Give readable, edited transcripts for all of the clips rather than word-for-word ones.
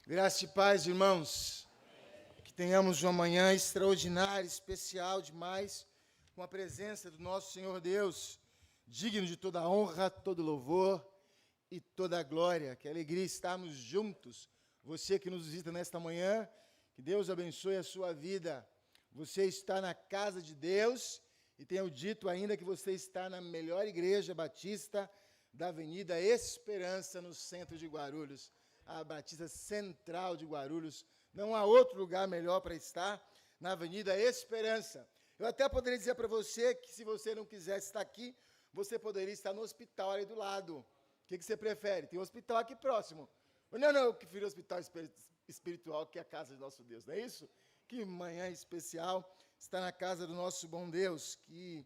Graça e paz, irmãos. Que tenhamos uma manhã extraordinária, especial demais, com a presença do nosso Senhor Deus, digno de toda a honra, todo louvor e toda a glória. Que alegria estarmos juntos. Você que nos visita nesta manhã, que Deus abençoe a sua vida. Você está na casa de Deus e tenho dito ainda que você está na melhor igreja batista da Avenida Esperança, no centro de Guarulhos. A Batista Central de Guarulhos. Não há outro lugar melhor para estar, na Avenida Esperança. Eu até poderia dizer para você que, se você não quisesse estar aqui, você poderia estar no hospital ali do lado. O que você prefere? Tem um hospital aqui próximo. Não, eu prefiro o hospital espiritual, que é a casa de nosso Deus, não é isso? Que manhã especial estar na casa do nosso bom Deus. Que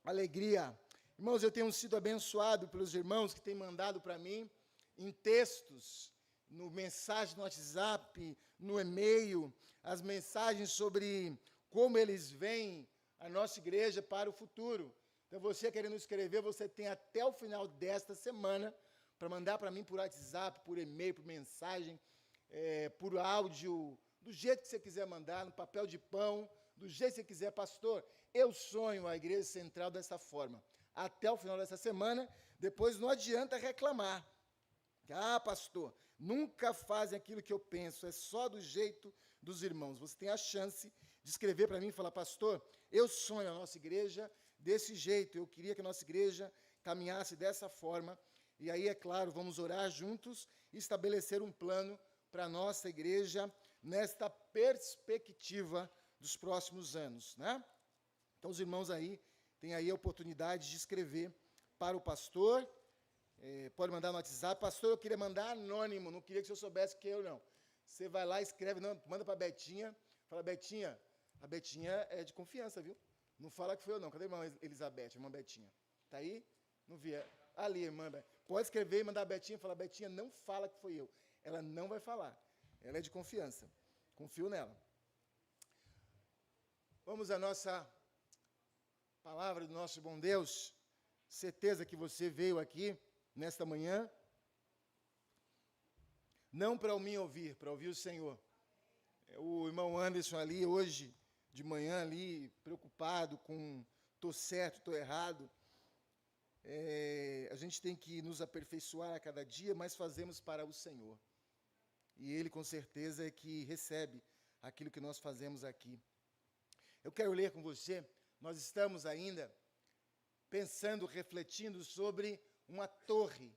alegria. Irmãos, eu tenho sido abençoado pelos irmãos que têm mandado para mim, em textos, no mensagem no WhatsApp, no e-mail, as mensagens sobre como eles veem a nossa igreja para o futuro. Então, você querendo escrever, você tem até o final desta semana para mandar para mim por WhatsApp, por e-mail, por mensagem, por áudio, do jeito que você quiser mandar, no papel de pão, do jeito que você quiser. Pastor, eu sonho a igreja central dessa forma. Até o final dessa semana, depois não adianta reclamar. Ah, pastor, nunca fazem aquilo que eu penso, é só do jeito dos irmãos. Você tem a chance de escrever para mim e falar: pastor, eu sonho a nossa igreja desse jeito, eu queria que a nossa igreja caminhasse dessa forma. E aí, é claro, vamos orar juntos e estabelecer um plano para a nossa igreja nesta perspectiva dos próximos anos, né? Então, os irmãos aí têm aí a oportunidade de escrever para o pastor. Pode mandar no WhatsApp. Pastor, eu queria mandar anônimo, não queria que o senhor soubesse que eu não. Você vai lá, escreve, não, manda para a Betinha, fala: Betinha, a Betinha é de confiança, viu? Não fala que foi eu não. Cadê a irmã Elizabeth, a irmã Betinha? Está aí? Não vi. Ali, irmã. Pode escrever e mandar a Betinha, falar: Betinha, não fala que foi eu. Ela não vai falar. Ela é de confiança. Confio nela. Vamos à nossa palavra do nosso bom Deus. Certeza que você veio aqui nesta manhã, não para me ouvir, para ouvir o Senhor. O irmão Anderson ali, hoje, de manhã ali, preocupado com estou certo, estou errado. A gente tem que nos aperfeiçoar a cada dia, mas fazemos para o Senhor. E Ele, com certeza, é que recebe aquilo que nós fazemos aqui. Eu quero ler com você, nós estamos ainda pensando, refletindo sobre uma torre,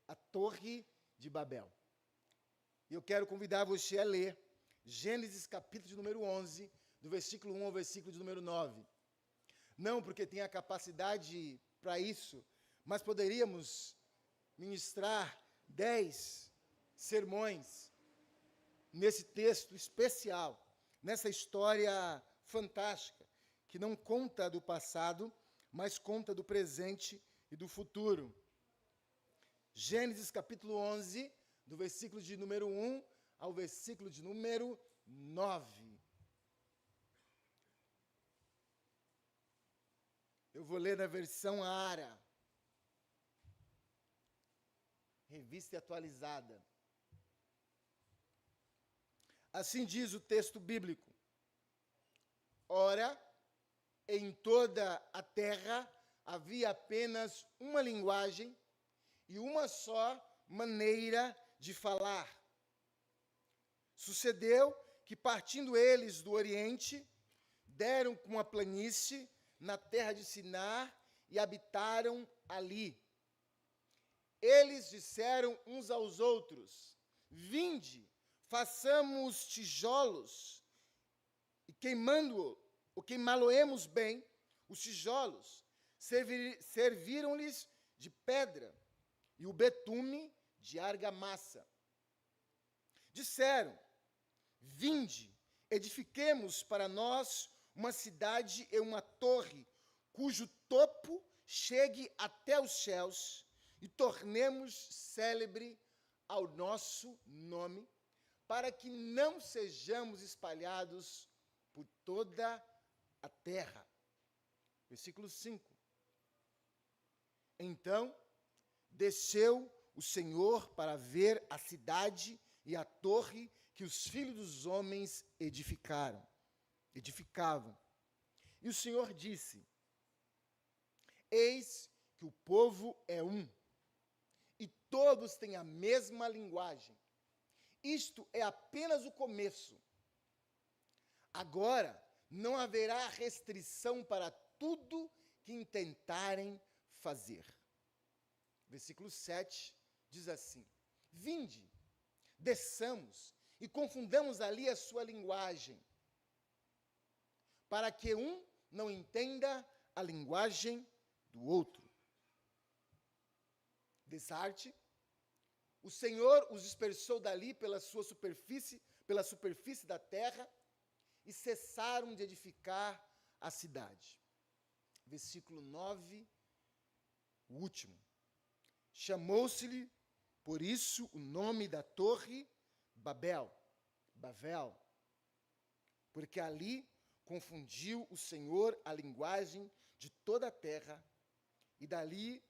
a Torre de Babel. E eu quero convidar você a ler Gênesis capítulo de número 11, do versículo 1 ao versículo de número 9. Não porque tenha a capacidade para isso, mas poderíamos ministrar 10 sermões nesse texto especial, nessa história fantástica, que não conta do passado, mas conta do presente e do futuro. Gênesis capítulo 11, do versículo de número 1 ao versículo de número 9. Eu vou ler na versão ARA, revista e atualizada. Assim diz o texto bíblico: ora, em toda a terra havia apenas uma linguagem e uma só maneira de falar. Sucedeu que, partindo eles do Oriente, deram com a planície na terra de Sinar e habitaram ali. Eles disseram uns aos outros: vinde, façamos tijolos, e queimá-lo-emos bem, os tijolos serviram-lhes de pedra, e o betume de argamassa. Disseram: vinde, edifiquemos para nós uma cidade e uma torre, cujo topo chegue até os céus, e tornemos célebre ao nosso nome, para que não sejamos espalhados por toda a terra. Versículo 5. Então desceu o Senhor para ver a cidade e a torre que os filhos dos homens edificavam. E o Senhor disse: eis que o povo é um, e todos têm a mesma linguagem. Isto é apenas o começo. Agora não haverá restrição para tudo que intentarem fazer. Versículo 7 diz assim: vinde, desçamos e confundamos ali a sua linguagem, para que um não entenda a linguagem do outro. Desarte, o Senhor os dispersou dali pela superfície da terra, e cessaram de edificar a cidade. Versículo 9, o último. Chamou-se-lhe, por isso, o nome da torre Bavel, porque ali confundiu o Senhor a linguagem de toda a terra, e dali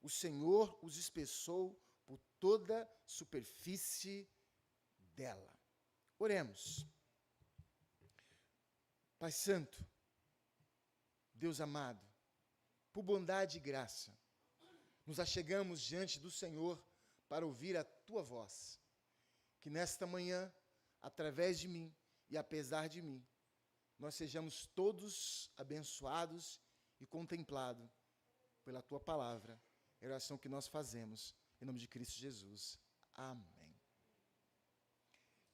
o Senhor os dispersou por toda a superfície dela. Oremos. Pai Santo, Deus amado, por bondade e graça, nos achegamos diante do Senhor para ouvir a Tua voz. Que nesta manhã, através de mim e apesar de mim, nós sejamos todos abençoados e contemplados pela Tua palavra. É a oração que nós fazemos, em nome de Cristo Jesus. Amém.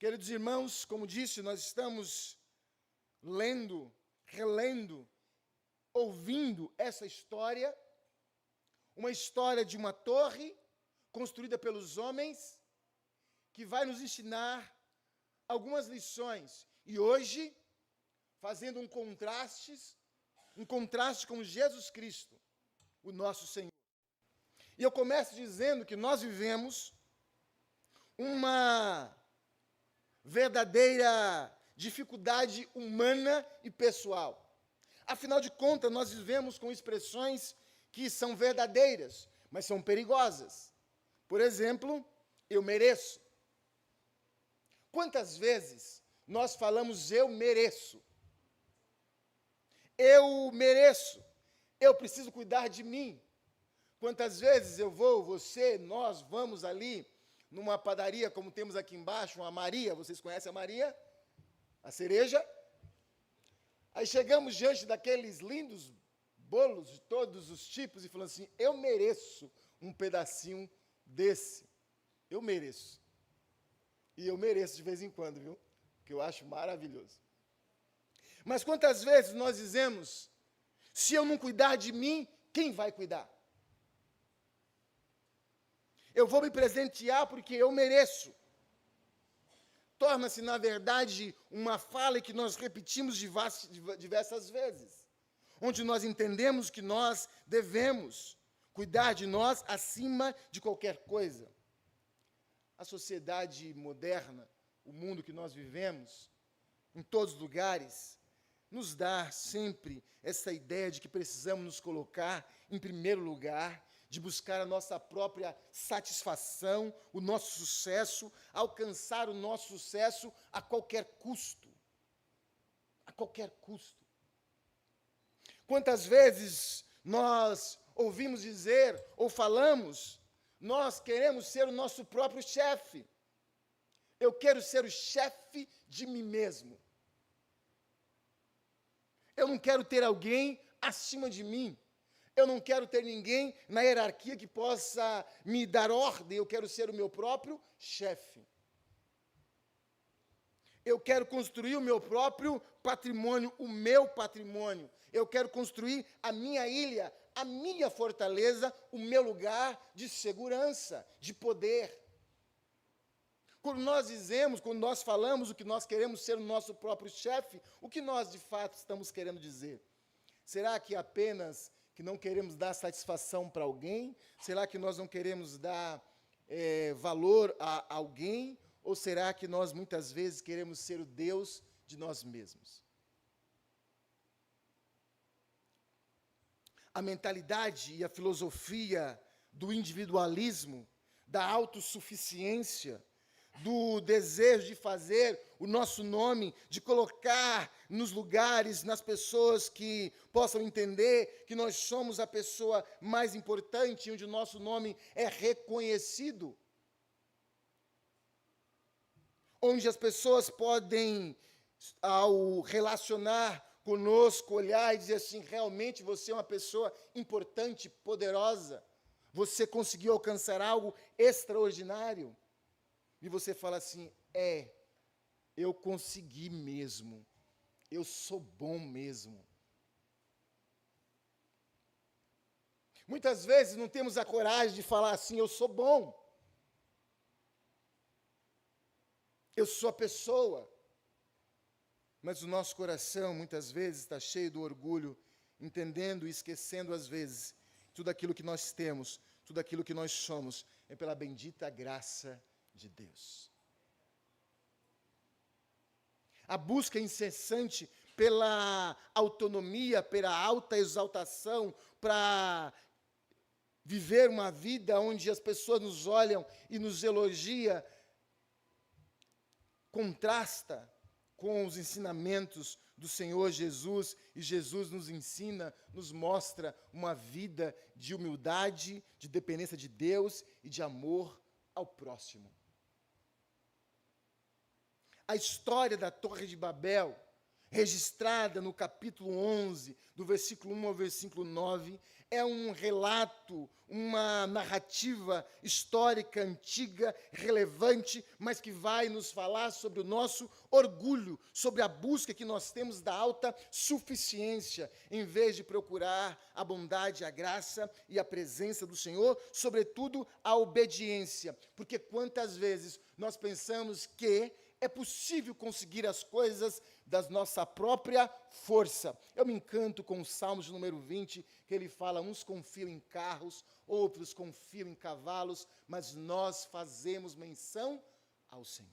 Queridos irmãos, como disse, nós estamos lendo, relendo, ouvindo essa história, uma história de uma torre construída pelos homens, que vai nos ensinar algumas lições. E hoje, fazendo um contraste com Jesus Cristo, o nosso Senhor. E eu começo dizendo que nós vivemos uma verdadeira dificuldade humana e pessoal. Afinal de contas, nós vivemos com expressões que são verdadeiras, mas são perigosas. Por exemplo, eu mereço. Quantas vezes nós falamos eu mereço? Eu mereço. Eu preciso cuidar de mim. Quantas vezes nós vamos ali numa padaria, como temos aqui embaixo, uma Maria, vocês conhecem a Maria? A cereja? Aí chegamos diante daqueles lindos bolos de todos os tipos e falamos assim: eu mereço um pedacinho desse. Eu mereço. E eu mereço de vez em quando, viu? Que eu acho maravilhoso. Mas quantas vezes nós dizemos: se eu não cuidar de mim, quem vai cuidar? Eu vou me presentear porque eu mereço. Torna-se, na verdade, uma fala que nós repetimos diversas vezes, onde nós entendemos que nós devemos cuidar de nós acima de qualquer coisa. A sociedade moderna, o mundo que nós vivemos, em todos os lugares, nos dá sempre essa ideia de que precisamos nos colocar em primeiro lugar, de buscar a nossa própria satisfação, o nosso sucesso, alcançar o nosso sucesso a qualquer custo. A qualquer custo. Quantas vezes nós ouvimos dizer ou falamos: nós queremos ser o nosso próprio chefe. Eu quero ser o chefe de mim mesmo. Eu não quero ter alguém acima de mim. Eu não quero ter ninguém na hierarquia que possa me dar ordem. Eu quero ser o meu próprio chefe. Eu quero construir o meu próprio patrimônio, o meu patrimônio. Eu quero construir a minha ilha, a minha fortaleza, o meu lugar de segurança, de poder. Quando nós falamos o que nós queremos ser o nosso próprio chefe, o que nós de fato estamos querendo dizer? Será que apenas que não queremos dar satisfação para alguém? Será que nós não queremos dar valor a alguém? Ou será que nós muitas vezes queremos ser o Deus de nós mesmos? A mentalidade e a filosofia do individualismo, da autossuficiência, do desejo de fazer o nosso nome, de colocar nos lugares, nas pessoas que possam entender que nós somos a pessoa mais importante, onde o nosso nome é reconhecido. Onde as pessoas podem, ao relacionar conosco, olhar e dizer assim, realmente você é uma pessoa importante, poderosa, você conseguiu alcançar algo extraordinário. E você fala assim, eu consegui mesmo, eu sou bom mesmo. Muitas vezes não temos a coragem de falar assim, eu sou bom. Eu sou a pessoa. Mas o nosso coração, muitas vezes, está cheio do orgulho, entendendo e esquecendo, às vezes, tudo aquilo que nós temos, tudo aquilo que nós somos, é pela bendita graça de Deus. A busca incessante pela autonomia, pela alta exaltação, para viver uma vida onde as pessoas nos olham e nos elogiam, contrasta com os ensinamentos do Senhor Jesus, e Jesus nos ensina, nos mostra uma vida de humildade, de dependência de Deus e de amor ao próximo. A história da Torre de Babel, registrada no capítulo 11, do versículo 1 ao versículo 9, é um relato, uma narrativa histórica, antiga, relevante, mas que vai nos falar sobre o nosso orgulho, sobre a busca que nós temos da alta suficiência, em vez de procurar a bondade, a graça e a presença do Senhor, sobretudo a obediência. Porque quantas vezes nós pensamos que é possível conseguir as coisas da nossa própria força. Eu me encanto com o Salmos de número 20, que ele fala, uns confiam em carros, outros confiam em cavalos, mas nós fazemos menção ao Senhor.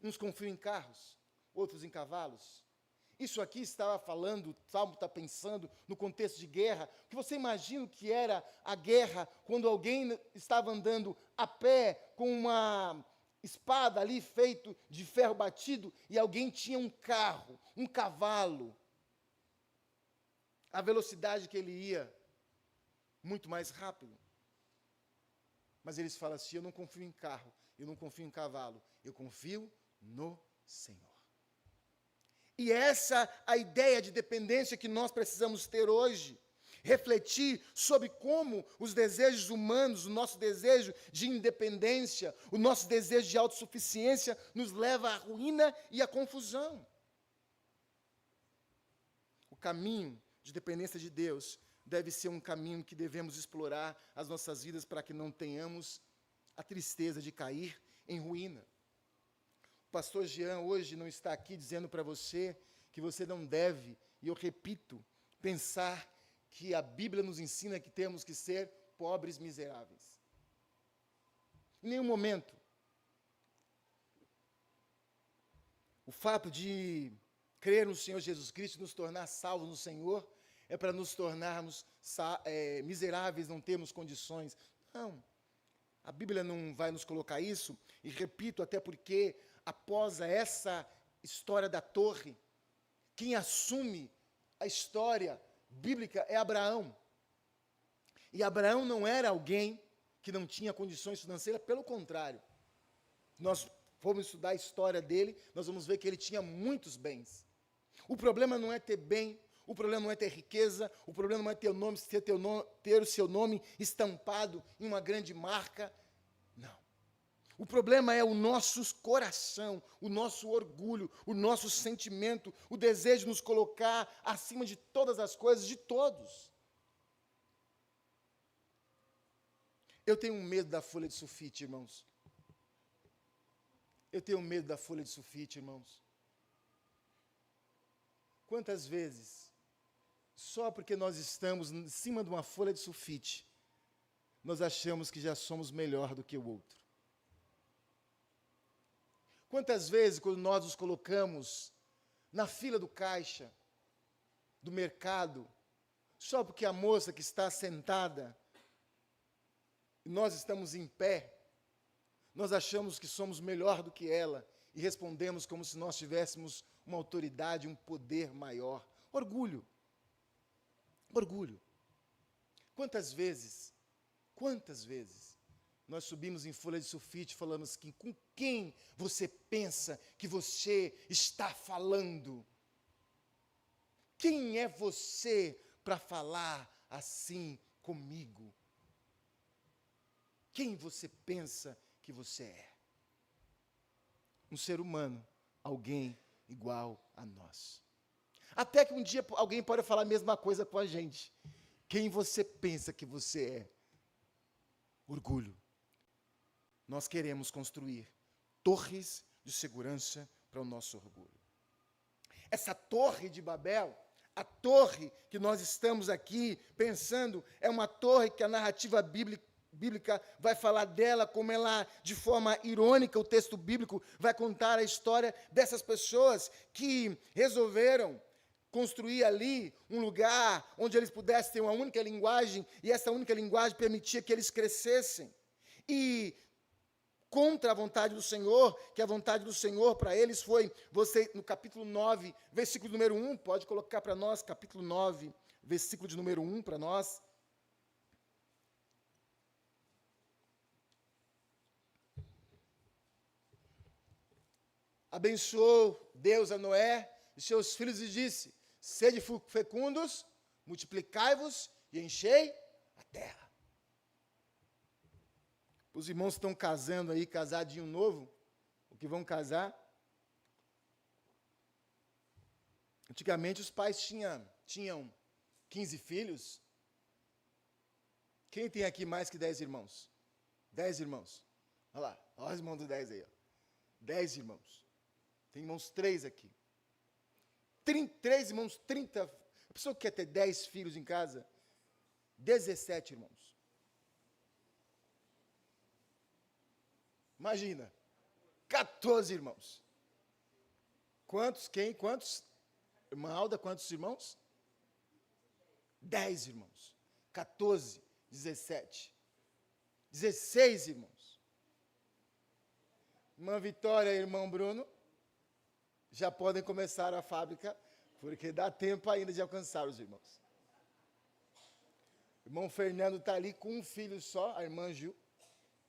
Uns confiam em carros, outros em cavalos. Isso aqui estava falando, o Salmo está pensando no contexto de guerra, que você imagina o que era a guerra, quando alguém estava andando a pé com uma espada ali feito de ferro batido, e alguém tinha um carro, um cavalo. A velocidade que ele ia, muito mais rápido. Mas eles falam assim, eu não confio em carro, eu não confio em cavalo, eu confio no Senhor. E essa a ideia de dependência que nós precisamos ter hoje. Refletir sobre como os desejos humanos, o nosso desejo de independência, o nosso desejo de autossuficiência nos leva à ruína e à confusão. O caminho de dependência de Deus deve ser um caminho que devemos explorar as nossas vidas para que não tenhamos a tristeza de cair em ruína. O pastor Jean hoje não está aqui dizendo para você que você não deve, e eu repito, pensar que a Bíblia nos ensina que temos que ser pobres miseráveis. Em nenhum momento. O fato de crer no Senhor Jesus Cristo e nos tornar salvos no Senhor é para nos tornarmos miseráveis, não termos condições. Não. A Bíblia não vai nos colocar isso, e repito, até porque após essa história da torre, quem assume a história bíblica é Abraão. E Abraão não era alguém que não tinha condições financeiras, pelo contrário. Nós formos estudar a história dele, nós vamos ver que ele tinha muitos bens. O problema não é ter bem, o problema não é ter riqueza, o problema não é ter ter o seu nome estampado em uma grande marca. Não. O problema é o nosso coração, o nosso orgulho, o nosso sentimento, o desejo de nos colocar acima de todas as coisas, de todos. Eu tenho medo da folha de sulfite, irmãos. Eu tenho medo da folha de sulfite, irmãos. Quantas vezes, só porque nós estamos em cima de uma folha de sulfite, nós achamos que já somos melhor do que o outro? Quantas vezes, quando nós nos colocamos na fila do caixa, do mercado, só porque a moça que está sentada, e nós estamos em pé, nós achamos que somos melhor do que ela e respondemos como se nós tivéssemos uma autoridade, um poder maior. Orgulho. Orgulho. Quantas vezes nós subimos em folha de sulfite e falamos que com quem você pensa que você está falando? Quem é você para falar assim comigo? Quem você pensa que você é? Um ser humano, alguém igual a nós. Até que um dia alguém pode falar a mesma coisa com a gente. Quem você pensa que você é? Orgulho. Nós queremos construir torres de segurança para o nosso orgulho. Essa torre de Babel, a torre que nós estamos aqui pensando, é uma torre que a narrativa bíblica vai falar dela, como ela, de forma irônica, o texto bíblico vai contar a história dessas pessoas que resolveram construir ali um lugar onde eles pudessem ter uma única linguagem, e essa única linguagem permitia que eles crescessem. E contra a vontade do Senhor, que a vontade do Senhor para eles foi, você, no capítulo 9, versículo número 1, pode colocar para nós, capítulo 9, versículo de número 1 para nós. Abençoou Deus a Noé e seus filhos e disse: sede fecundos, multiplicai-vos e enchei a terra. Os irmãos que estão casando aí, casadinho novo, o que vão casar. Antigamente os pais tinham 15 filhos. Quem tem aqui mais que 10 irmãos? 10 irmãos. Olha lá, olha os irmãos do 10 aí. Ó. 10 irmãos. Tem irmãos 3 aqui. 3 irmãos, 30. A pessoa que quer ter 10 filhos em casa, 17 irmãos. Imagina, 14 irmãos. Quantos? Quem? Quantos? Irmã Alda, quantos irmãos? 10 irmãos. 14, 17. 16 irmãos. Irmã Vitória e irmão Bruno já podem começar a fábrica, porque dá tempo ainda de alcançar os irmãos. O irmão Fernando está ali com um filho só, a irmã Gil,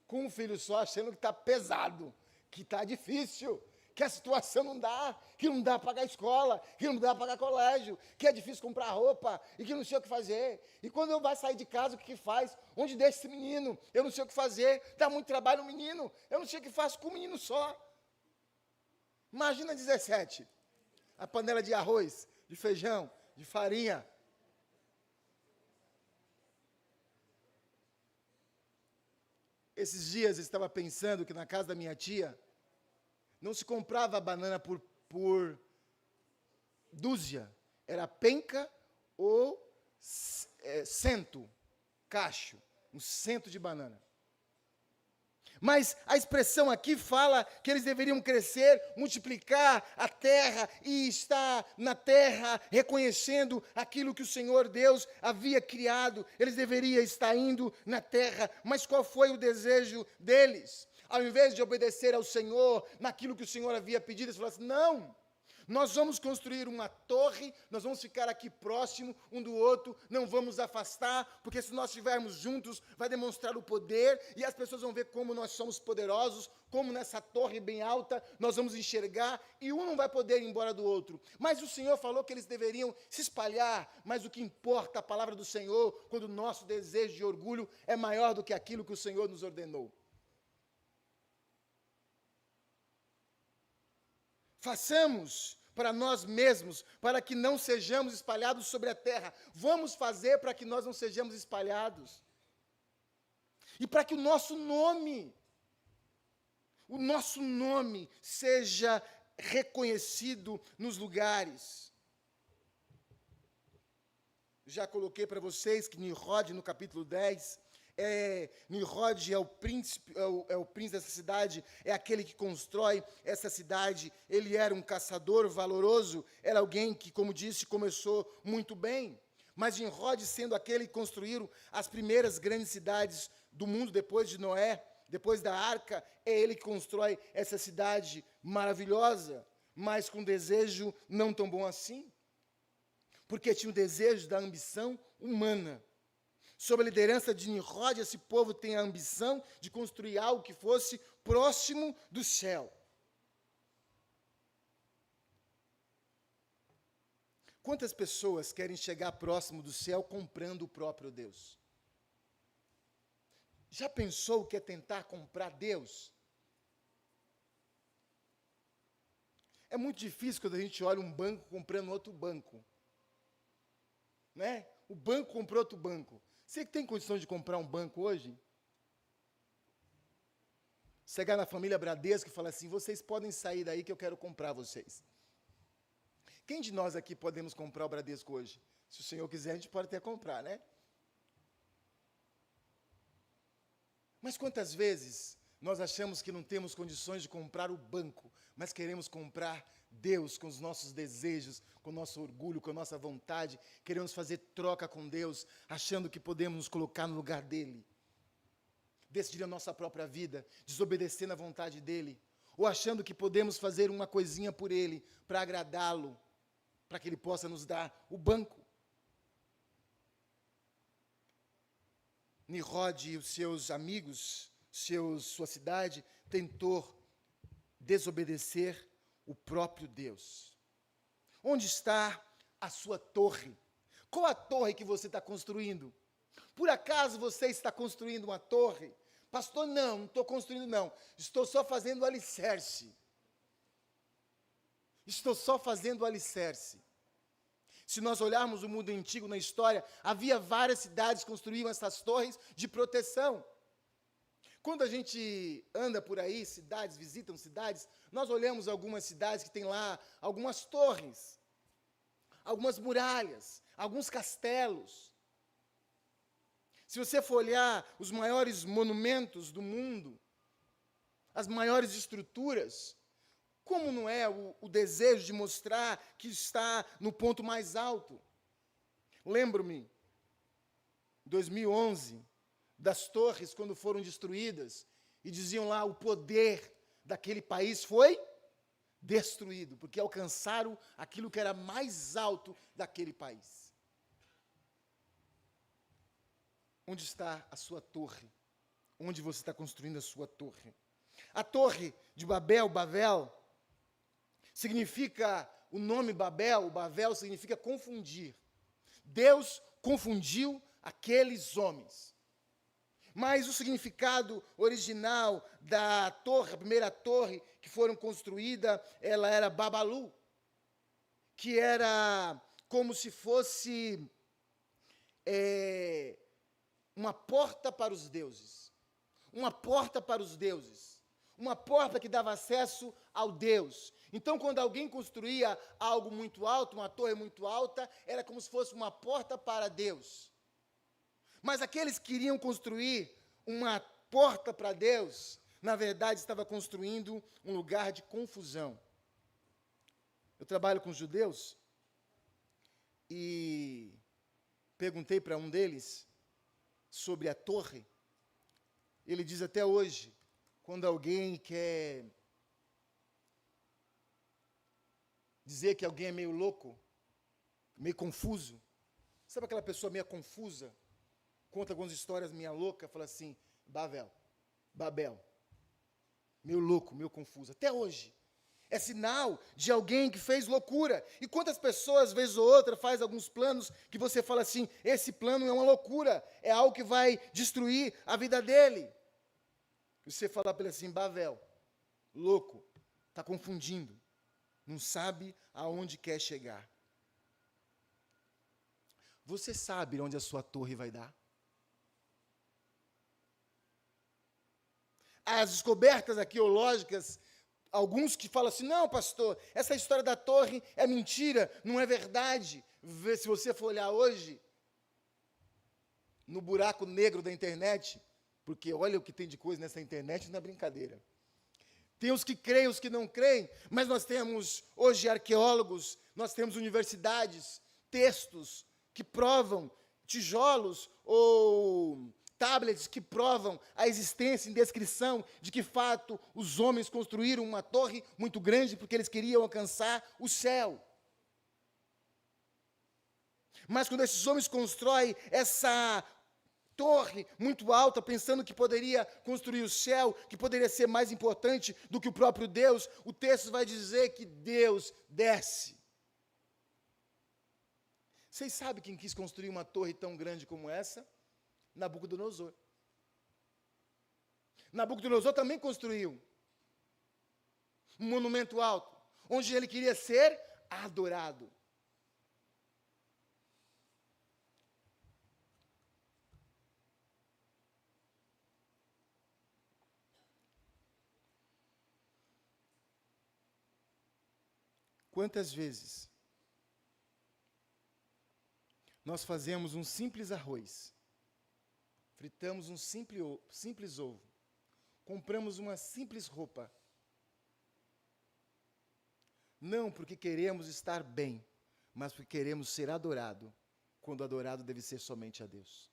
com um filho só, achando que está pesado, que está difícil, que a situação não dá, que não dá para pagar escola, que não dá para pagar colégio, que é difícil comprar roupa, e que não sei o que fazer. E quando eu vai sair de casa, o que faz? Onde deixa esse menino? Eu não sei o que fazer, dá muito trabalho no menino, eu não sei o que faço com o menino só. Imagina 17, a panela de arroz, de feijão, de farinha. Esses dias eu estava pensando que na casa da minha tia, não se comprava banana por dúzia, era penca ou cento, cacho, um cento de banana. Mas a expressão aqui fala que eles deveriam crescer, multiplicar a terra e estar na terra reconhecendo aquilo que o Senhor Deus havia criado. Eles deveriam estar indo na terra. Mas qual foi o desejo deles? Ao invés de obedecer ao Senhor, naquilo que o Senhor havia pedido, eles falaram assim: não. Nós vamos construir uma torre, nós vamos ficar aqui próximo um do outro, não vamos afastar, porque se nós estivermos juntos, vai demonstrar o poder, e as pessoas vão ver como nós somos poderosos, como nessa torre bem alta, nós vamos enxergar, e um não vai poder ir embora do outro. Mas o Senhor falou que eles deveriam se espalhar, mas o que importa, a palavra do Senhor, quando o nosso desejo de orgulho é maior do que aquilo que o Senhor nos ordenou. Façamos para nós mesmos, para que não sejamos espalhados sobre a terra. Vamos fazer para que nós não sejamos espalhados. E para que o nosso nome seja reconhecido nos lugares. Já coloquei para vocês que Nimrod, no capítulo 10, Nimrod é o príncipe dessa cidade, é aquele que constrói essa cidade. Ele era um caçador valoroso, era alguém que, como disse, começou muito bem. Mas Nimrod, sendo aquele que construíram as primeiras grandes cidades do mundo depois de Noé, depois da arca, é ele que constrói essa cidade maravilhosa, mas com desejo não tão bom assim. Porque tinha o desejo da ambição humana. Sob a liderança de Nimrod, esse povo tem a ambição de construir algo que fosse próximo do céu. Quantas pessoas querem chegar próximo do céu comprando o próprio Deus? Já pensou o que é tentar comprar Deus? É muito difícil quando a gente olha um banco comprando outro banco. Né? O banco comprou outro banco. Você que tem condição de comprar um banco hoje? Chegar na família Bradesco e falar assim, vocês podem sair daí que eu quero comprar vocês. Quem de nós aqui podemos comprar o Bradesco hoje? Se o Senhor quiser, a gente pode até comprar, né? Mas quantas vezes nós achamos que não temos condições de comprar o banco, mas queremos comprar Deus com os nossos desejos, com o nosso orgulho, com a nossa vontade, queremos fazer troca com Deus, achando que podemos nos colocar no lugar dEle, decidir a nossa própria vida, desobedecendo à vontade dEle, ou achando que podemos fazer uma coisinha por Ele, para agradá-lo, para que Ele possa nos dar o banco. Nimrod e os seus amigos, sua cidade, tentou desobedecer o próprio Deus. Onde está a sua torre? Qual a torre que você está construindo? Por acaso você está construindo uma torre? Pastor, não estou construindo não. Estou só fazendo o alicerce. Estou só fazendo o alicerce. Se nós olharmos o mundo antigo na história, havia várias cidades que construíam essas torres de proteção. Quando a gente anda por aí, cidades, visitam cidades, nós olhamos algumas cidades que têm lá algumas torres, algumas muralhas, alguns castelos. Se você for olhar os maiores monumentos do mundo, as maiores estruturas, como não é o desejo de mostrar que está no ponto mais alto? Lembro-me, em 2011, das torres quando foram destruídas, e diziam lá, o poder daquele país foi destruído, porque alcançaram aquilo que era mais alto daquele país. Onde está a sua torre? Onde você está construindo a sua torre? A torre de Babel, significa, o nome Babel significa confundir. Deus confundiu aqueles homens. Mas o significado original da torre, a primeira torre que foram construída, ela era Babalu, que era como se fosse uma porta para os deuses. Uma porta para os deuses. Uma porta que dava acesso ao Deus. Então, quando alguém construía algo muito alto, uma torre muito alta, era como se fosse uma porta para Deus. Mas aqueles que queriam construir uma porta para Deus, na verdade, estava construindo um lugar de confusão. Eu trabalho com judeus e perguntei para um deles sobre a torre. Ele diz até hoje, quando alguém quer dizer que alguém é meio louco, meio confuso, sabe aquela pessoa meio confusa? Conta algumas histórias meio louca, fala assim, Babel, meio louco, meio confuso. Até hoje, é sinal de alguém que fez loucura. E quantas pessoas, vez ou outra, faz alguns planos que você fala assim, esse plano é uma loucura, é algo que vai destruir a vida dele. E você fala para ele assim, Babel, louco, está confundindo, não sabe aonde quer chegar. Você sabe onde a sua torre vai dar? As descobertas arqueológicas, alguns que falam assim, não, pastor, essa história da torre é mentira, não é verdade. Se você for olhar hoje, no buraco negro da internet, porque olha o que tem de coisa nessa internet, não é brincadeira. Tem os que creem, os que não creem, mas nós temos hoje arqueólogos, nós temos universidades, textos que provam, tijolos ou tablets que provam a existência em descrição de que, fato, os homens construíram uma torre muito grande porque eles queriam alcançar o céu. Mas quando esses homens constroem essa torre muito alta, pensando que poderia construir o céu, que poderia ser mais importante do que o próprio Deus, o texto vai dizer que Deus desce. Vocês sabem quem quis construir uma torre tão grande como essa? Nabucodonosor. Nabucodonosor também construiu um monumento alto, onde ele queria ser adorado. Quantas vezes nós fazemos um simples arroz, fritamos um simples ovo, compramos uma simples roupa, não porque queremos estar bem, mas porque queremos ser adorado, quando adorado deve ser somente a Deus.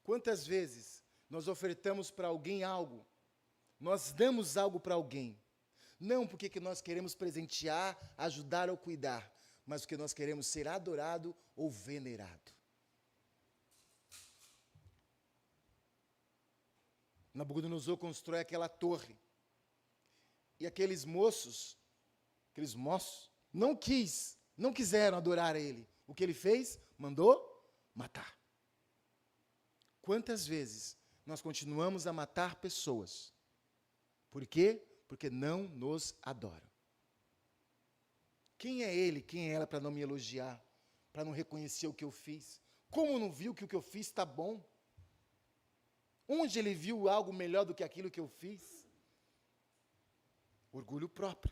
Quantas vezes nós ofertamos para alguém algo, nós damos algo para alguém, não porque que nós queremos presentear, ajudar ou cuidar, mas porque nós queremos ser adorado ou venerado. Nabucodonosor constrói aquela torre. E aqueles moços, não quiseram adorar a ele. O que ele fez? Mandou matar. Quantas vezes nós continuamos a matar pessoas? Por quê? Porque não nos adoram. Quem é ele, quem é ela para não me elogiar, para não reconhecer o que eu fiz? Como não viu que o que eu fiz está bom? Onde ele viu algo melhor do que aquilo que eu fiz? Orgulho próprio.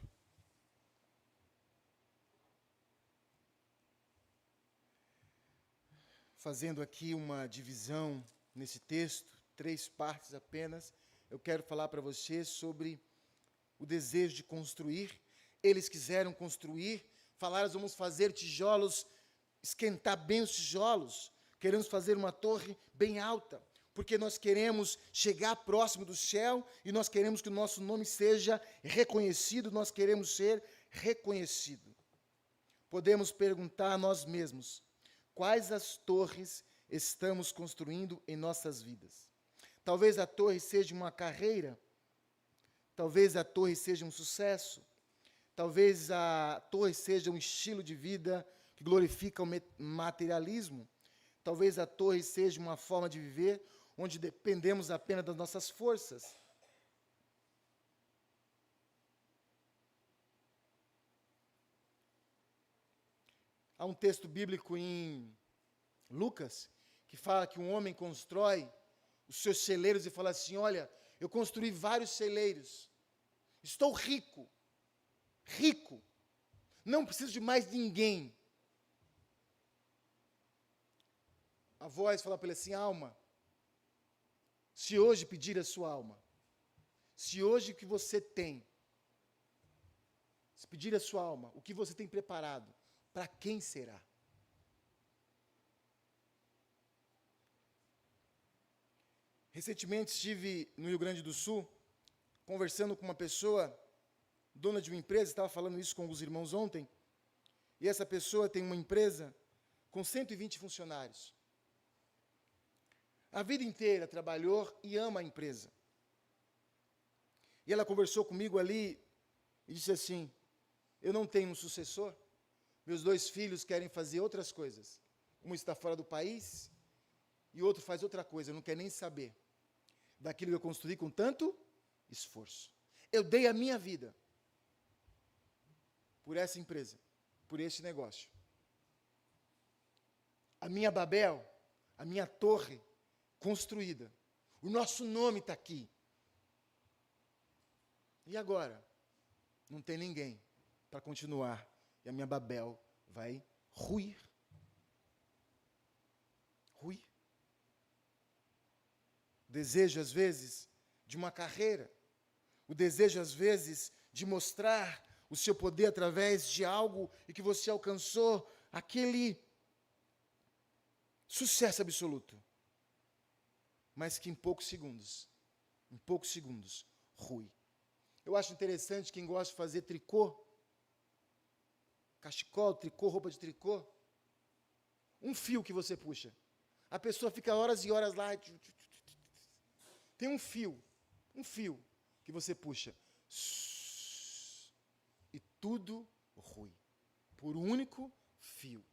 Fazendo aqui uma divisão nesse texto, 3 partes apenas, eu quero falar para você sobre o desejo de construir. Eles quiseram construir, falaram, vamos fazer tijolos, esquentar bem os tijolos, queremos fazer uma torre bem alta, porque nós queremos chegar próximo do céu, e nós queremos que o nosso nome seja reconhecido, nós queremos ser reconhecido. Podemos perguntar a nós mesmos, quais as torres estamos construindo em nossas vidas? Talvez a torre seja uma carreira, talvez a torre seja um sucesso, talvez a torre seja um estilo de vida que glorifica o materialismo, talvez a torre seja uma forma de viver onde dependemos apenas das nossas forças. Há um texto bíblico em Lucas que fala que um homem constrói os seus celeiros e fala assim, olha, eu construí vários celeiros, estou rico, não preciso de mais ninguém. A voz fala para ele assim, alma, se hoje pedir a sua alma, se hoje o que você tem, se pedir a sua alma, o que você tem preparado, para quem será? Recentemente estive no Rio Grande do Sul, conversando com uma pessoa, dona de uma empresa, estava falando isso com os irmãos ontem, e essa pessoa tem uma empresa com 120 funcionários. A vida inteira trabalhou e ama a empresa. E ela conversou comigo ali e disse assim, eu não tenho um sucessor, meus 2 filhos querem fazer outras coisas. Um está fora do país e o outro faz outra coisa, não quer nem saber daquilo que eu construí com tanto esforço. Eu dei a minha vida por essa empresa, por esse negócio. A minha Babel, a minha torre construída, o nosso nome está aqui. E agora? Não tem ninguém para continuar, e a minha Babel vai ruir. Ruir. O desejo, às vezes, de uma carreira, o desejo, às vezes, de mostrar o seu poder através de algo e que você alcançou aquele sucesso absoluto. mas que em poucos segundos, rui. Eu acho interessante quem gosta de fazer tricô, cachecol, tricô, roupa de tricô, um fio que você puxa. A pessoa fica horas e horas lá. Tem um fio que você puxa. E tudo rui. Por um único fio.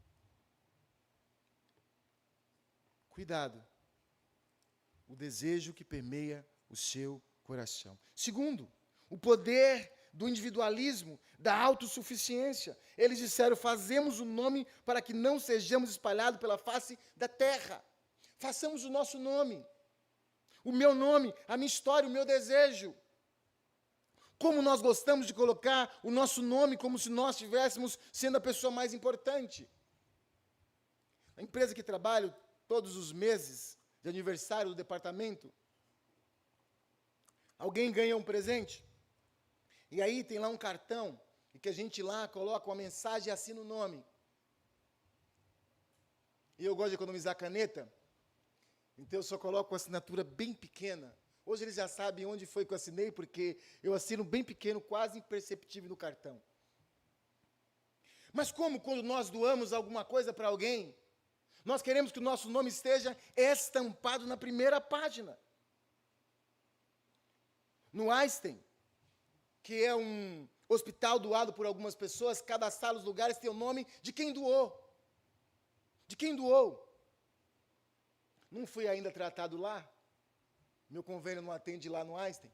Cuidado. O desejo que permeia o seu coração. Segundo, o poder do individualismo, da autossuficiência. Eles disseram, fazemos o nome para que não sejamos espalhados pela face da terra. Façamos o nosso nome. O meu nome, a minha história, o meu desejo. Como nós gostamos de colocar o nosso nome como se nós estivéssemos sendo a pessoa mais importante. A empresa que trabalho todos os meses de aniversário do departamento, alguém ganha um presente, e aí tem lá um cartão, e que a gente lá coloca uma mensagem e assina o nome. E eu gosto de economizar caneta, então eu só coloco uma assinatura bem pequena. Hoje eles já sabem onde foi que eu assinei, porque eu assino bem pequeno, quase imperceptível no cartão. Mas como quando nós doamos alguma coisa para alguém, nós queremos que o nosso nome esteja estampado na primeira página. No Einstein, que é um hospital doado por algumas pessoas, cada sala, os lugares tem o nome de quem doou. De quem doou. Não fui ainda tratado lá. Meu convênio não atende lá no Einstein.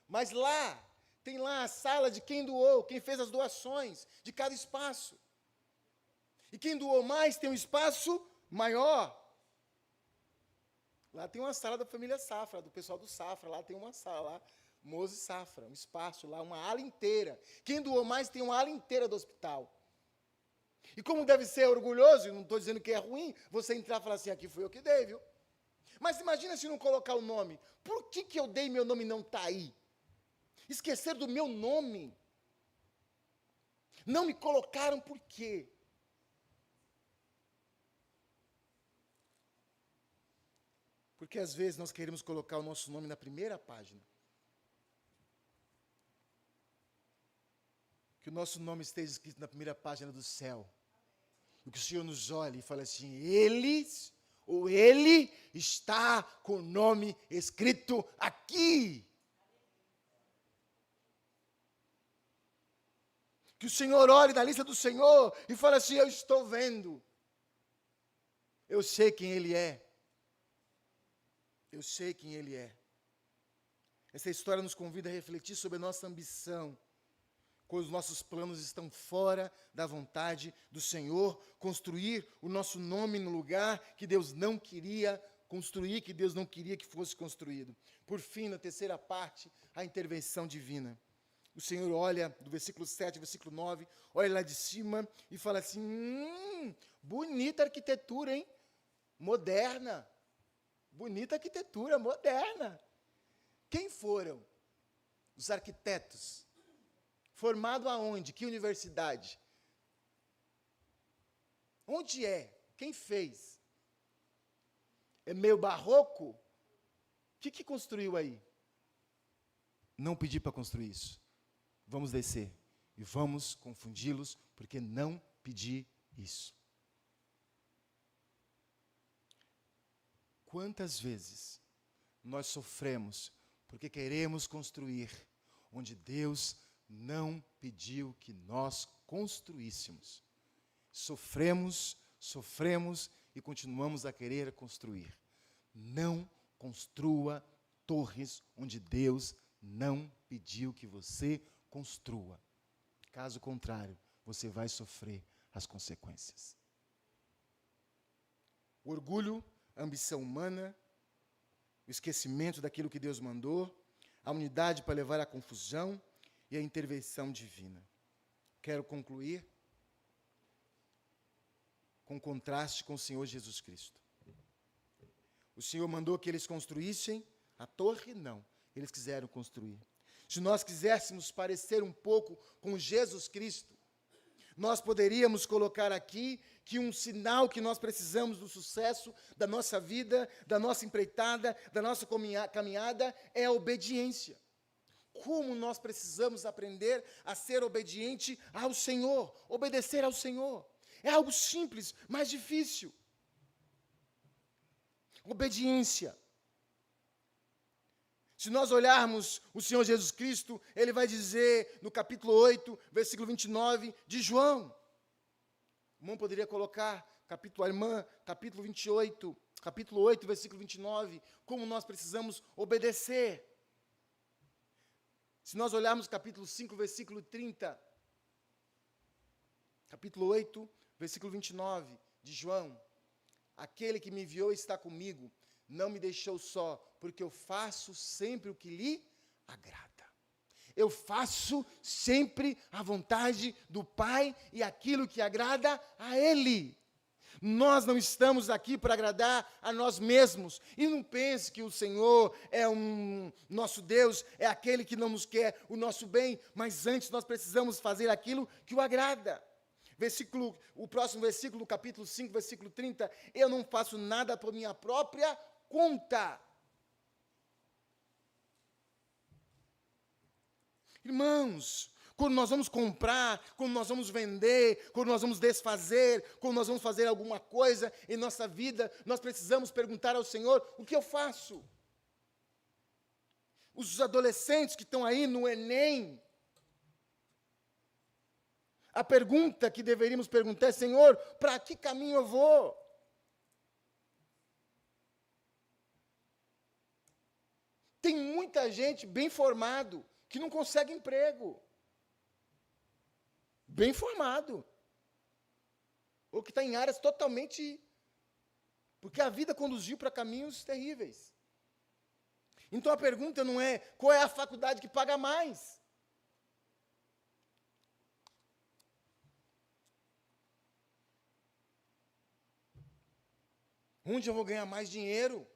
Mas lá, tem lá a sala de quem doou, quem fez as doações de cada espaço. E quem doou mais tem um espaço maior. Lá tem uma sala da família Safra, do pessoal do Safra. Lá tem uma sala, lá, Mose Safra, um espaço lá, uma ala inteira. Quem doou mais tem uma ala inteira do hospital. E como deve ser orgulhoso, e não estou dizendo que é ruim, você entrar e falar assim, aqui fui eu que dei, viu? Mas imagina se não colocar o nome. Por que eu dei meu nome e não está aí? Esquecer do meu nome. Não me colocaram por quê? Porque às vezes nós queremos colocar o nosso nome na primeira página. Que o nosso nome esteja escrito na primeira página do céu. E que o Senhor nos olhe e fale assim, eles ou ele está com o nome escrito aqui. Que o Senhor olhe na lista do Senhor e fale assim, eu estou vendo. Eu sei quem Ele é. Eu sei quem Ele é. Essa história nos convida a refletir sobre a nossa ambição, quando os nossos planos estão fora da vontade do Senhor, construir o nosso nome no lugar que Deus não queria construir, que Deus não queria que fosse construído. Por fim, na terceira parte, a intervenção divina. O Senhor olha, do versículo 7 ao versículo 9, olha lá de cima e fala assim, bonita arquitetura, hein? Moderna. Bonita arquitetura, moderna. Quem foram os arquitetos? Formado aonde? Que universidade? Onde é? Quem fez? É meio barroco? O que construiu aí? Não pedi para construir isso. Vamos descer e vamos confundi-los, porque não pedi isso. Quantas vezes nós sofremos porque queremos construir onde Deus não pediu que nós construíssemos. Sofremos e continuamos a querer construir. Não construa torres onde Deus não pediu que você construa. Caso contrário, você vai sofrer as consequências. O orgulho, a ambição humana, o esquecimento daquilo que Deus mandou, a unidade para levar à confusão e a intervenção divina. Quero concluir com contraste com o Senhor Jesus Cristo. O Senhor mandou que eles construíssem a torre? Não, eles quiseram construir. Se nós quiséssemos parecer um pouco com Jesus Cristo, Nós poderíamos colocar aqui que um sinal que nós precisamos do sucesso da nossa vida, da nossa empreitada, da nossa caminhada, é a obediência. Como nós precisamos aprender a ser obediente ao Senhor, obedecer ao Senhor. É algo simples, mas difícil. Obediência. Se nós olharmos o Senhor Jesus Cristo, Ele vai dizer no capítulo 8, versículo 29 de João. O irmão poderia colocar, a irmã, capítulo 28, capítulo 8, versículo 29, como nós precisamos obedecer. Se nós olharmos capítulo 5, versículo 30, capítulo 8, versículo 29 de João, aquele que me enviou está comigo, não me deixou só, porque eu faço sempre o que lhe agrada. Eu faço sempre a vontade do Pai e aquilo que agrada a Ele. Nós não estamos aqui para agradar a nós mesmos. E não pense que o Senhor é nosso Deus, é aquele que não nos quer o nosso bem, mas antes nós precisamos fazer aquilo que o agrada. O próximo versículo, capítulo 5, versículo 30, eu não faço nada por minha própria conta. Irmãos, quando nós vamos comprar, quando nós vamos vender, quando nós vamos desfazer, quando nós vamos fazer alguma coisa em nossa vida, nós precisamos perguntar ao Senhor, o que eu faço? Os adolescentes que estão aí no Enem, a pergunta que deveríamos perguntar é, Senhor, para que caminho eu vou? Tem muita gente bem formado que não consegue emprego. Bem formado. Ou que está em áreas totalmente... Porque a vida conduziu para caminhos terríveis. Então a pergunta não é qual é a faculdade que paga mais. Onde eu vou ganhar mais dinheiro?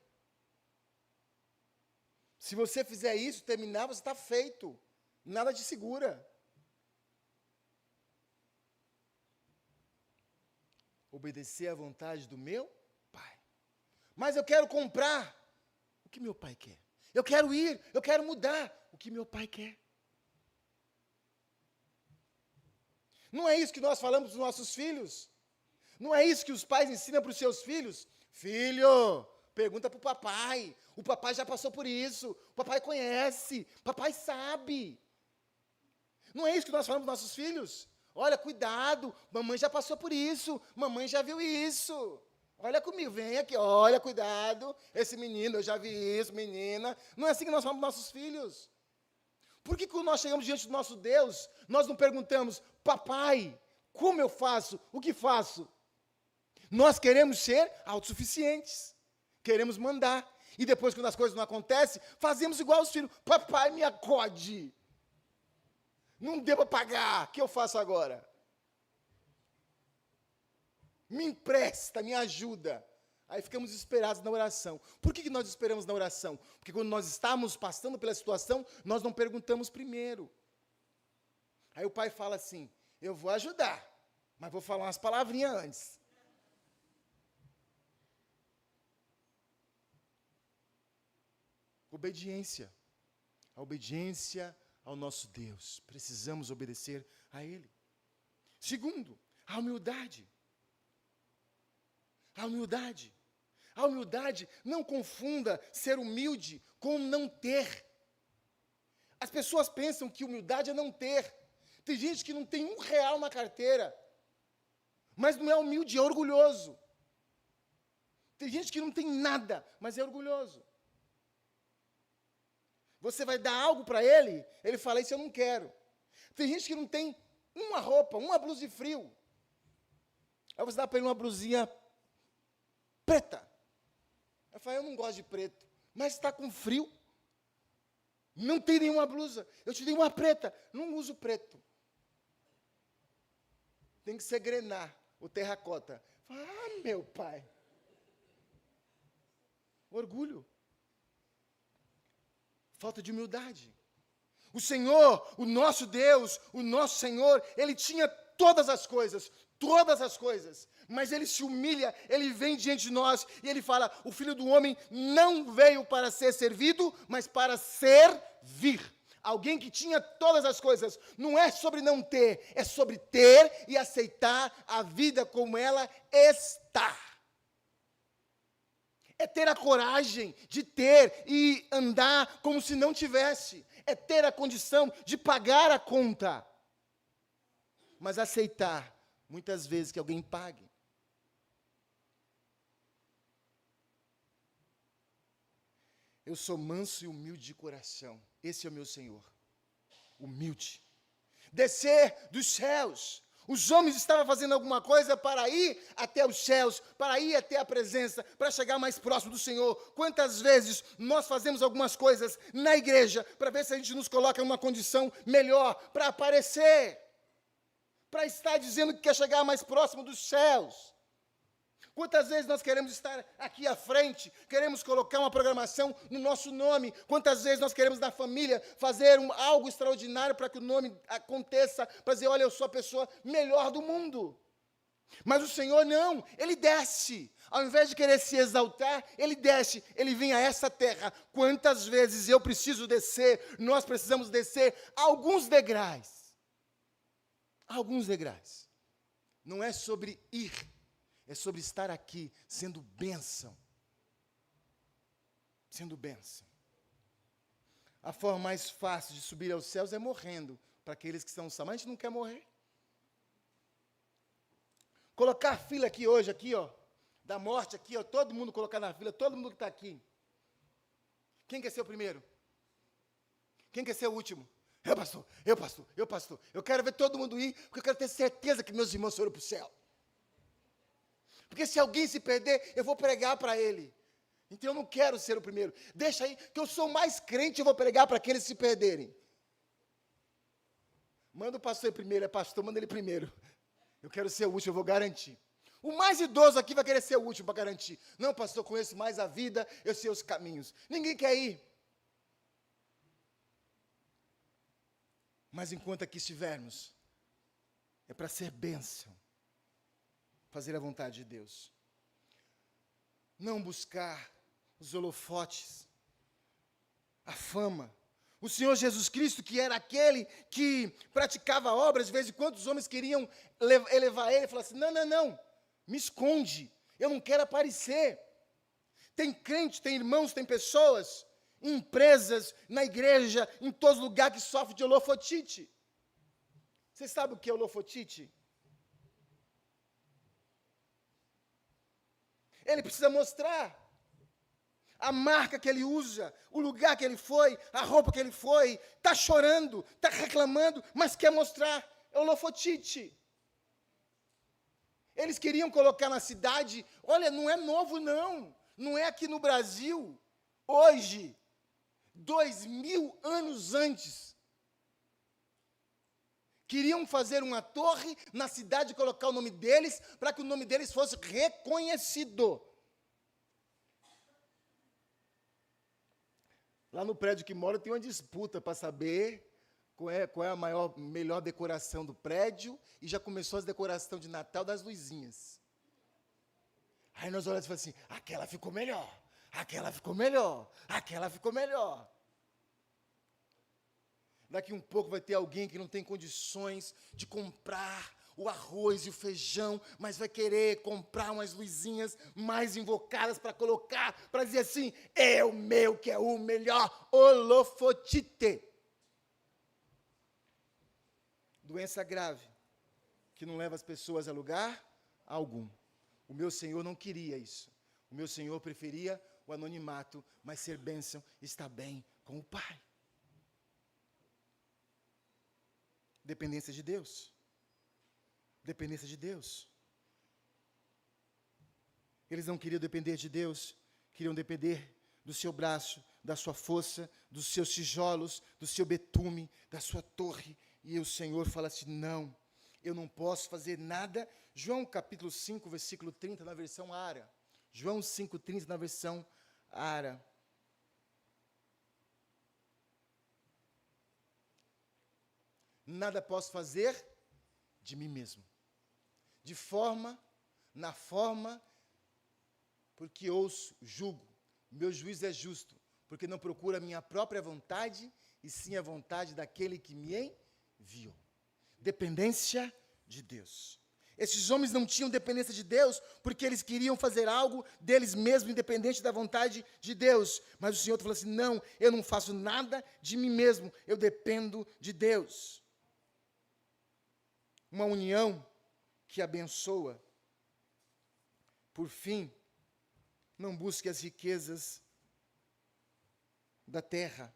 Se você fizer isso, terminar, você está feito. Nada te segura. Obedecer à vontade do meu Pai. Mas eu quero comprar o que meu Pai quer. Eu quero ir, eu quero mudar o que meu Pai quer. Não é isso que nós falamos para os nossos filhos? Não é isso que os pais ensinam para os seus filhos? Filho, pergunta para o papai. O papai já passou por isso. O papai conhece. O papai sabe. Não é isso que nós falamos para os nossos filhos? Olha, cuidado. Mamãe já passou por isso. Mamãe já viu isso. Olha comigo, vem aqui. Olha, cuidado. Esse menino, eu já vi isso, menina. Não é assim que nós falamos para os nossos filhos. Por que quando nós chegamos diante do nosso Deus, nós não perguntamos, papai, como eu faço? O que faço? Nós queremos ser autossuficientes. Queremos mandar. E depois, quando as coisas não acontecem, fazemos igual os filhos. Papai, me acode. Não deu para pagar. O que eu faço agora? Me empresta, me ajuda. Aí ficamos desesperados na oração. Por que nós esperamos na oração? Porque quando nós estamos passando pela situação, nós não perguntamos primeiro. Aí o pai fala assim, eu vou ajudar, mas vou falar umas palavrinhas antes. Obediência. A obediência ao nosso Deus. Precisamos obedecer a Ele. Segundo, a humildade. A humildade. A humildade, não confunda ser humilde com não ter. As pessoas pensam que humildade é não ter. Tem gente que não tem R$1 na carteira, mas não é humilde, é orgulhoso. Tem gente que não tem nada, mas é orgulhoso. Você vai dar algo para ele, ele fala, isso eu não quero. Tem gente que não tem uma roupa, uma blusa de frio. Aí você dá para ele uma blusinha preta. Eu falo, eu não gosto de preto, mas está com frio. Não tem nenhuma blusa. Eu te dei uma preta, não uso preto. Tem que ser grená, ou terracota. Ah, meu pai. Orgulho. Falta de humildade. O Senhor, o nosso Deus, o nosso Senhor, Ele tinha todas as coisas, mas ele se humilha, ele vem diante de nós e ele fala: o Filho do Homem não veio para ser servido, mas para servir. Alguém que tinha todas as coisas. Não é sobre não ter, é sobre ter e aceitar a vida como ela está. É ter a coragem de ter e andar como se não tivesse. É ter a condição de pagar a conta. Mas aceitar, muitas vezes, que alguém pague. Eu sou manso e humilde de coração. Esse é o meu Senhor. Humilde. Descer dos céus. Os homens estavam fazendo alguma coisa para ir até os céus, para ir até a presença, para chegar mais próximo do Senhor. Quantas vezes nós fazemos algumas coisas na igreja para ver se a gente nos coloca em uma condição melhor, para aparecer, para estar dizendo que quer chegar mais próximo dos céus. Quantas vezes nós queremos estar aqui à frente, queremos colocar uma programação no nosso nome, quantas vezes nós queremos na família fazer algo extraordinário para que o nome aconteça, para dizer: olha, eu sou a pessoa melhor do mundo. Mas o Senhor não, Ele desce. Ao invés de querer se exaltar, Ele desce, Ele vem a essa terra. Quantas vezes eu preciso descer, nós precisamos descer alguns degraus. Alguns degraus. Não é sobre ir, é sobre estar aqui, sendo bênção. Sendo bênção. A forma mais fácil de subir aos céus é morrendo, para aqueles que estão salvos. Mas a gente não quer morrer. Colocar a fila aqui hoje, aqui, ó, da morte aqui, ó, todo mundo colocar na fila, todo mundo que está aqui. Quem quer ser o primeiro? Quem quer ser o último? Eu, pastor, eu, pastor, eu, pastor. Eu quero ver todo mundo ir, porque eu quero ter certeza que meus irmãos foram para o céu. Porque se alguém se perder, eu vou pregar para ele. Então eu não quero ser o primeiro. Deixa aí, que eu sou mais crente, eu vou pregar para aqueles que se perderem. Manda o pastor ir primeiro, é pastor, manda ele primeiro. Eu quero ser o último, eu vou garantir. O mais idoso aqui vai querer ser o último para garantir. Não, pastor, eu conheço mais a vida, eu sei os caminhos. Ninguém quer ir. Mas enquanto aqui estivermos, é para ser bênção. Fazer a vontade de Deus. Não buscar os holofotes, a fama. O Senhor Jesus Cristo, que era aquele que praticava obras, de vez em quando os homens queriam elevar ele, falava assim: não, não, não, me esconde, eu não quero aparecer. Tem crente, tem irmãos, tem pessoas, em empresas, na igreja, em todos os lugares que sofrem de holofotite. Você sabe o que é holofotite? Ele precisa mostrar a marca que ele usa, o lugar que ele foi, a roupa que ele foi, está chorando, está reclamando, mas quer mostrar. É holofotite. Eles queriam colocar na cidade, olha, não é novo não, não é aqui no Brasil, hoje, 2000 anos antes. Queriam fazer uma torre na cidade e colocar o nome deles, para que o nome deles fosse reconhecido. Lá no prédio que mora tem uma disputa para saber qual é a melhor decoração do prédio, e já começou as decorações de Natal das luzinhas. Aí nós olhamos e falamos assim: aquela ficou melhor, aquela ficou melhor, aquela ficou melhor. Daqui um pouco vai ter alguém que não tem condições de comprar o arroz e o feijão, mas vai querer comprar umas luzinhas mais invocadas para colocar, para dizer assim: é o meu que é o melhor, holofotite. Doença grave, que não leva as pessoas a lugar algum. O meu Senhor não queria isso. O meu Senhor preferia o anonimato, mas ser bênção, está bem com o Pai. Dependência de Deus. Dependência de Deus. Eles não queriam depender de Deus, queriam depender do seu braço, da sua força, dos seus tijolos, do seu betume, da sua torre. E o Senhor fala assim: não, eu não posso fazer nada. João capítulo 5, versículo 30, na versão Ara. João 5,30, na versão Ara. Nada posso fazer de mim mesmo. Na forma, porque ouço, julgo. Meu juízo é justo, porque não procura a minha própria vontade, e sim a vontade daquele que me enviou. Dependência de Deus. Esses homens não tinham dependência de Deus, porque eles queriam fazer algo deles mesmos, independente da vontade de Deus. Mas o Senhor falou assim, não, eu não faço nada de mim mesmo, eu dependo de Deus. Uma união que abençoa. Por fim, não busque as riquezas da terra.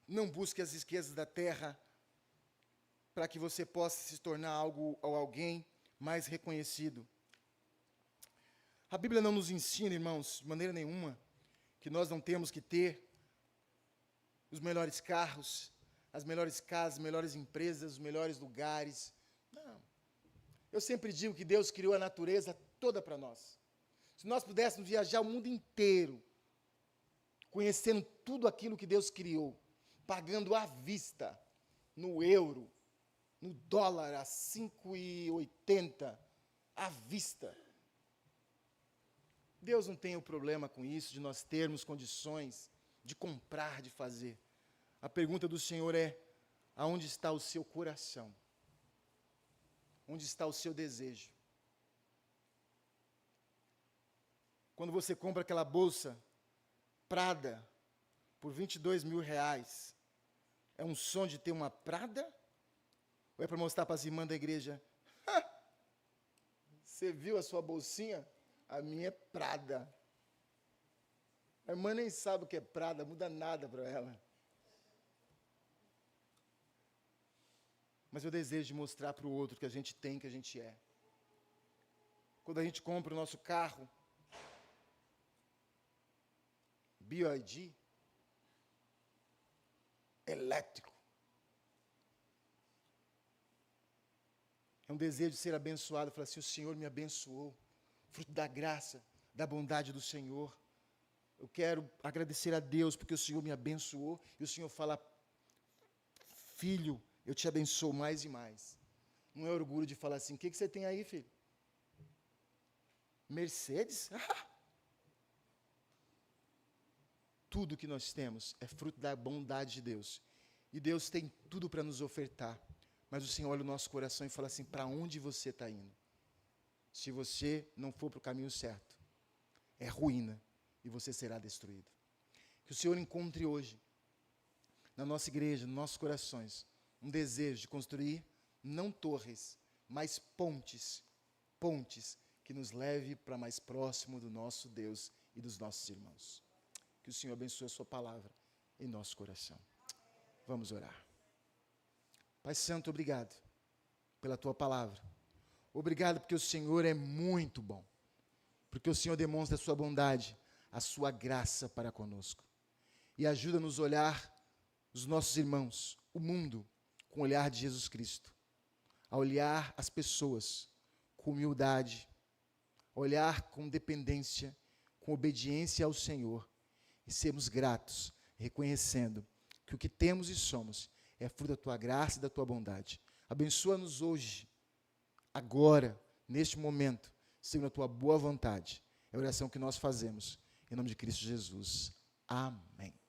Não busque as riquezas da terra para que você possa se tornar algo ou alguém mais reconhecido. A Bíblia não nos ensina, irmãos, de maneira nenhuma, que nós não temos que ter os melhores carros, as melhores casas, as melhores empresas, os melhores lugares. Não. Eu sempre digo que Deus criou a natureza toda para nós. Se nós pudéssemos viajar o mundo inteiro, conhecendo tudo aquilo que Deus criou, pagando à vista, no euro, no dólar a 5,80, à vista. Deus não tem o problema com isso, de nós termos condições de comprar, de fazer. A pergunta do Senhor é, aonde está o seu coração? Onde está o seu desejo? Quando você compra aquela bolsa Prada por 22 mil reais, é um sonho de ter uma Prada? Ou é para mostrar para as irmãs da igreja? Você viu a sua bolsinha? A minha é Prada. A irmã nem sabe o que é Prada, muda nada para ela. Mas eu desejo de mostrar para o outro que a gente tem, que a gente é. Quando a gente compra o nosso carro, BYD, elétrico, é um desejo de ser abençoado, falar assim, o Senhor me abençoou, fruto da graça, da bondade do Senhor. Eu quero agradecer a Deus, porque o Senhor me abençoou, e o Senhor fala, filho, eu te abençoo mais e mais. Não é orgulho de falar assim, o que você tem aí, filho? Mercedes? Tudo que nós temos é fruto da bondade de Deus. E Deus tem tudo para nos ofertar. Mas o Senhor olha o nosso coração e fala assim, para onde você está indo? Se você não for para o caminho certo, é ruína e você será destruído. Que o Senhor encontre hoje, na nossa igreja, nos nossos corações, um desejo de construir, não torres, mas pontes que nos leve para mais próximo do nosso Deus e dos nossos irmãos. Que o Senhor abençoe a sua palavra em nosso coração. Vamos orar. Pai Santo, obrigado pela tua palavra. Obrigado porque o Senhor é muito bom. Porque o Senhor demonstra a sua bondade, a sua graça para conosco. E ajuda-nos a olhar os nossos irmãos, o mundo, com o olhar de Jesus Cristo. A olhar as pessoas com humildade, a olhar com dependência, com obediência ao Senhor. E sermos gratos, reconhecendo que o que temos e somos é fruto da tua graça e da tua bondade. Abençoa-nos hoje, agora, neste momento, segundo a tua boa vontade. É a oração que nós fazemos, em nome de Cristo Jesus. Amém.